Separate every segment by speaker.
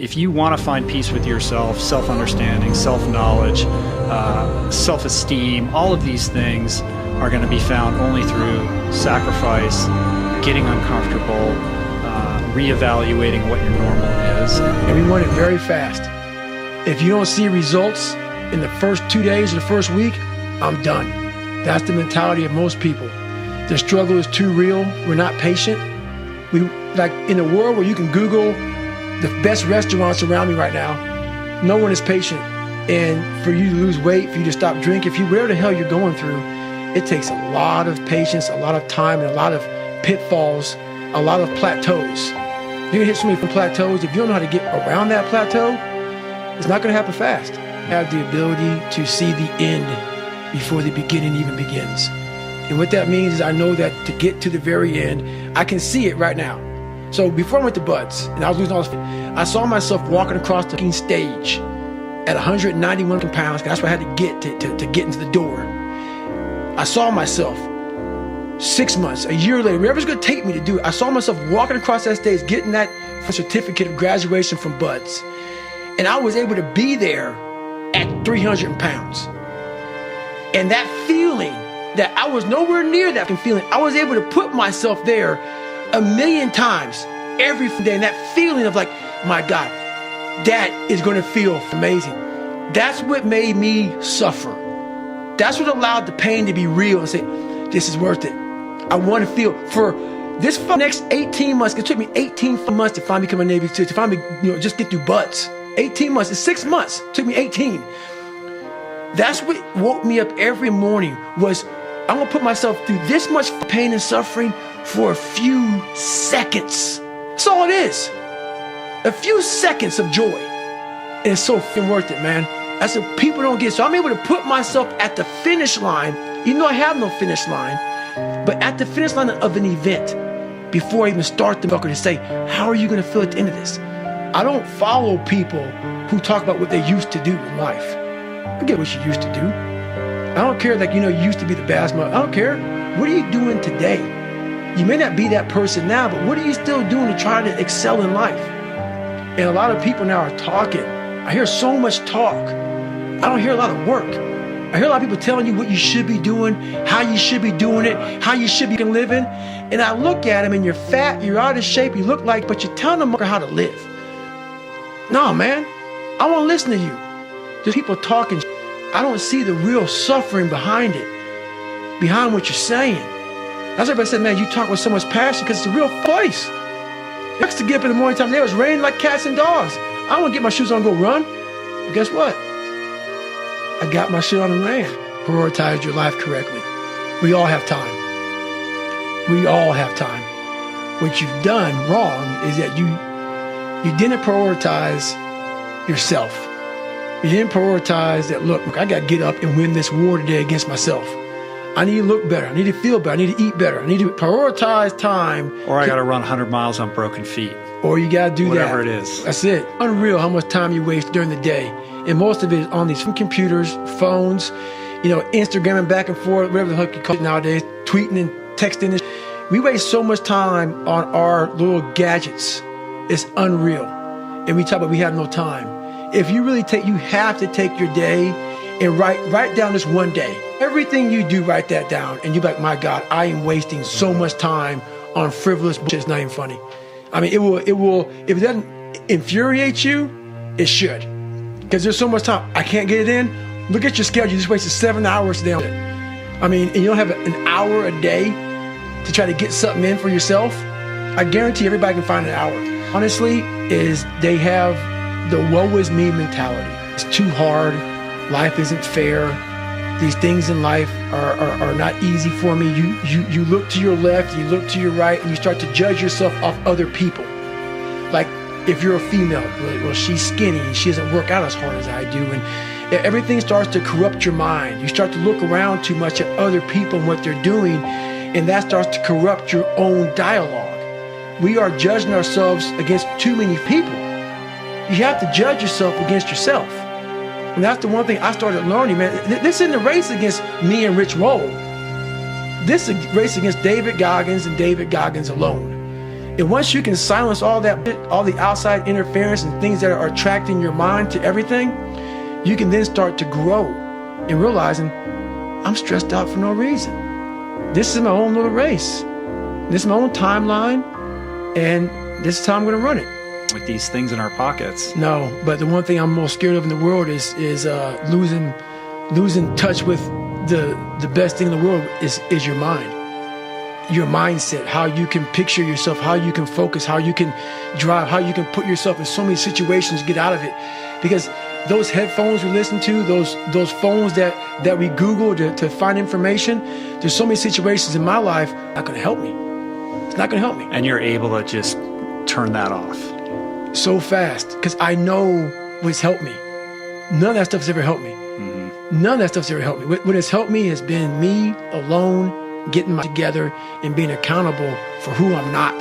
Speaker 1: if you want to find peace with yourself, self-understanding, self-knowledge, self-esteem, all of these things are going to be found only through sacrifice, getting uncomfortable, reevaluating what your normal is.
Speaker 2: And we want it very fast. If you don't see results in the first 2 days or the first week, I'm done. That's the mentality of most people. The struggle is too real. We're not patient. We, like in a world where you can Google the best restaurants around me right now, no one is patient. And for you to lose weight, for you to stop drinking, if you whatever the hell you're going through, it takes a lot of patience, a lot of time, and a lot of pitfalls, a lot of plateaus. You're gonna hit so many plateaus. If you don't know how to get around that plateau, it's not gonna happen fast. Have the ability to see the end before the beginning even begins. And what that means is I know that to get to the very end, I can see it right now. So before I went to Buds, and I was losing all this, I saw myself walking across the stage at 191 pounds, that's what I had to get to get into the door. I saw myself 6 months, a year later, wherever it's gonna take me to do it, I saw myself walking across that stage, getting that certificate of graduation from Buds. And I was able to be there at 300 pounds. And that feeling that I was nowhere near that feeling, I was able to put myself there 1,000,000 times every day. And that feeling of like, my God, that is gonna feel amazing. That's what made me suffer. That's what allowed the pain to be real and say, this is worth it. I want to feel for this next 18 months. It took me 18 months to finally become a Navy SEAL, to finally, just get through Buds. 18 months, it's 6 months. It took me 18. That's what woke me up every morning was, I'm gonna put myself through this much pain and suffering for a few seconds. That's all it is. A few seconds of joy. And it's so worth it, man. That's what people don't get. So I'm able to put myself at the finish line, even though I have no finish line, but at the finish line of an event before I even start the book, to say, how are you gonna feel at the end of this? I don't follow people who talk about what they used to do in life. I get what you used to do. I don't care, like, you used to be the best mother. I don't care. What are you doing today? You may not be that person now, but what are you still doing to try to excel in life? And a lot of people now are talking. I hear so much talk. I don't hear a lot of work. I hear a lot of people telling you what you should be doing, how you should be doing it, how you should be living. And I look at them and you're fat, you're out of shape, you look like, but you're telling them how to live. No, man, I won't listen to you. There's people talking. I don't see the real suffering behind it, behind what you're saying. That's why everybody said, man, you talk with so much passion because it's a real place. I used to get up in the morning time, it was raining like cats and dogs. I want to get my shoes on and go run. But guess what? I got my shit on and ran. Prioritize your life correctly. We all have time. We all have time. What you've done wrong is that you didn't prioritize yourself. You didn't prioritize that, look, I got to get up and win this war today against myself. I need to look better. I need to feel better. I need to eat better. I need to prioritize time.
Speaker 1: Or I got to run 100 miles on broken feet.
Speaker 2: Or you got to do
Speaker 1: whatever
Speaker 2: that.
Speaker 1: It is.
Speaker 2: That's it. Unreal how much time you waste during the day. And most of it is on these computers, phones, Instagramming back and forth, whatever the heck you call it nowadays, tweeting and texting. We waste so much time on our little gadgets. It's unreal. And we talk about we have no time. If you really you have to take your day and write down this one day. Everything you do, write that down. And you're like, my God, I am wasting so much time on frivolous bullshit. It's not even funny. I mean, it will, if it doesn't infuriate you, it should. Because there's so much time. I can't get it in. Look at your schedule. You just wasted 7 hours today on it. I mean, and you don't have an hour a day to try to get something in for yourself. I guarantee everybody can find an hour. Honestly, they have the woe is me mentality. It's too hard. Life isn't fair. These things in life are not easy for me. You look to your left, you look to your right, and you start to judge yourself off other people. Like if you're a female, well, she's skinny and she doesn't work out as hard as I do. And everything starts to corrupt your mind. You start to look around too much at other people and what they're doing, and that starts to corrupt your own dialogue. We are judging ourselves against too many people. You have to judge yourself against yourself. And that's the one thing I started learning, man. This isn't a race against me and Rich Roll. This is a race against David Goggins and David Goggins alone. And once you can silence all the outside interference and things that are attracting your mind to everything, you can then start to grow in realizing, I'm stressed out for no reason. This is my own little race. This is my own timeline, and this is how I'm going to run it.
Speaker 1: With these things in our pockets.
Speaker 2: No, but the one thing I'm most scared of in the world is losing touch with the best thing in the world is your mind. Your mindset, how you can picture yourself, how you can focus, how you can drive, how you can put yourself in so many situations to get out of it. Because those headphones we listen to, those phones that we Google to find information, there's so many situations in my life not going to help me. It's not going to help me.
Speaker 1: And you're able to just turn that off.
Speaker 2: So fast, because I know what's helped me. None of that stuff's ever helped me.
Speaker 1: Mm-hmm.
Speaker 2: None of that stuff's ever helped me. What has helped me has been me alone, getting my together and being accountable for who I'm not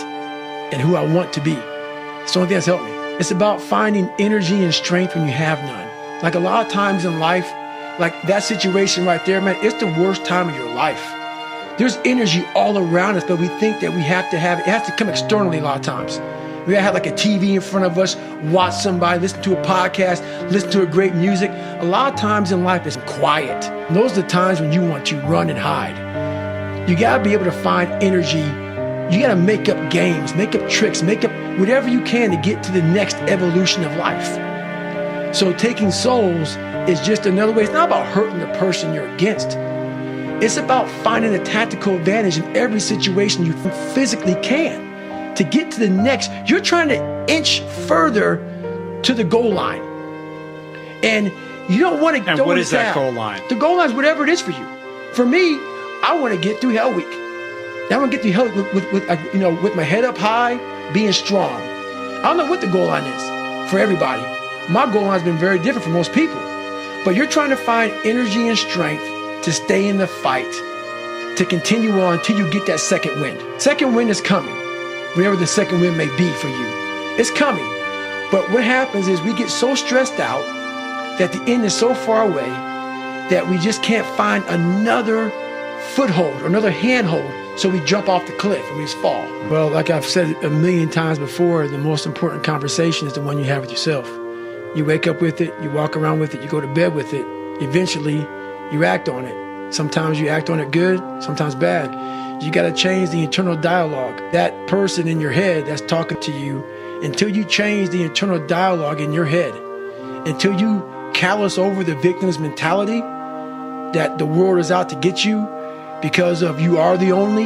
Speaker 2: and who I want to be. It's the only thing that's helped me. It's about finding energy and strength when you have none. Like a lot of times in life, like that situation right there, man, it's the worst time of your life. There's energy all around us, but we think that we have to have it. It has to come externally a lot of times. We gotta have like a TV in front of us, watch somebody, listen to a podcast, listen to a great music. A lot of times in life it's quiet. And those are the times when you want to run and hide. You gotta be able to find energy. You gotta make up games, make up tricks, make up whatever you can to get to the next evolution of life. So taking souls is just another way. It's not about hurting the person you're against. It's about finding a tactical advantage in every situation you physically can. To get to the next, you're trying to inch further to the goal line. And you don't want to.
Speaker 1: And what is that goal line?
Speaker 2: The goal line is whatever it is for you. For me, I want to get through Hell Week. I want to get through Hell Week with my head up high, being strong. I don't know what the goal line is for everybody. My goal line has been very different from most people. But you're trying to find energy and strength to stay in the fight, to continue on until you get that second wind. Second wind is coming. Whatever the second wind may be for you, it's coming. But what happens is we get so stressed out that the end is so far away that we just can't find another foothold or another handhold, so we jump off the cliff and we just fall. Well, like I've said a million times before, the most important conversation is the one you have with yourself. You wake up with it, you walk around with it, you go to bed with it. Eventually, you act on it. Sometimes you act on it good, sometimes bad. You got to change the internal dialogue. That person in your head that's talking to you, until you change the internal dialogue in your head, until you callous over the victim's mentality that the world is out to get you because of you are the only,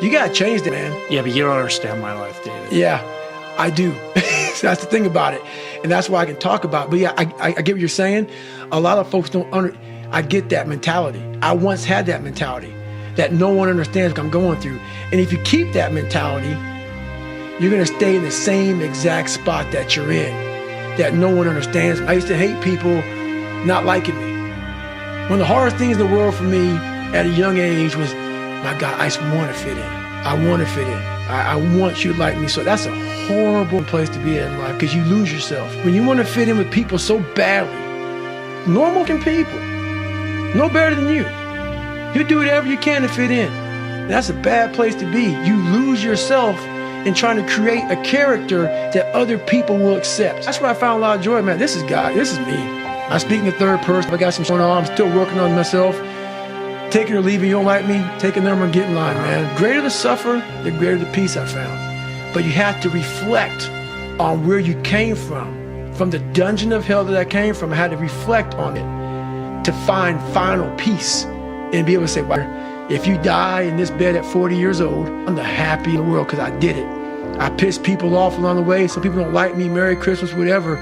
Speaker 2: you got to change that, man.
Speaker 1: Yeah, but you don't understand my life, David.
Speaker 2: Yeah, I do. So that's the thing about it. And that's why I can talk about it. But yeah, I get what you're saying. A lot of folks don't I get that mentality. I once had that mentality that no one understands what I'm going through. And if you keep that mentality, you're going to stay in the same exact spot that you're in, that no one understands. I used to hate people not liking me. One of the hardest things in the world for me at a young age was, my God, I just want to fit in. I want to fit in. I want you to like me. So that's a horrible place to be in life, because you lose yourself. When you want to fit in with people so badly, normal people, no better than you. You do whatever you can to fit in. That's a bad place to be. You lose yourself in trying to create a character that other people will accept. That's where I found a lot of joy, man. This is God. This is me. I speak in the third person. I got some going on. I'm still working on myself. Take it or leave it. You don't like me? Take a number and get in line, man. Greater the suffer, the greater the peace I found. But you have to reflect on where you came from. From the dungeon of hell that I came from, I had to reflect on it to find final peace. And be able to say, well, if you die in this bed at 40 years old, I'm the happiest in the world because I did it. I pissed people off along the way. Some people don't like me, Merry Christmas, whatever.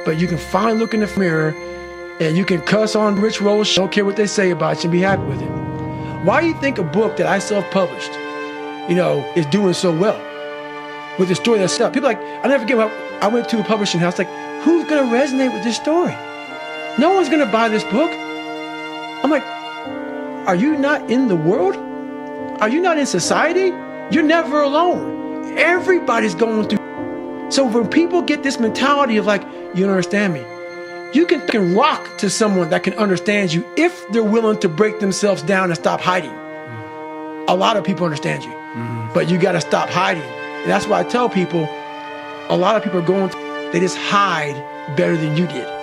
Speaker 2: But you can finally look in the mirror and you can cuss on Rich Roll's, don't care what they say about you, and be happy with it. Why do you think a book that I self-published, is doing so well? With the story that's up. People like, I never forget, I went to a publishing house, like, who's going to resonate with this story? No one's going to buy this book. I'm like, are you not in the world? Are you not in society? You're never alone. Everybody's going through. So when people get this mentality of like, you don't understand me, you can rock to someone that can understand you if they're willing to break themselves down and stop hiding. A lot of people understand you, but you got to stop hiding And that's why I tell people, a lot of people are going, they just hide better than you did.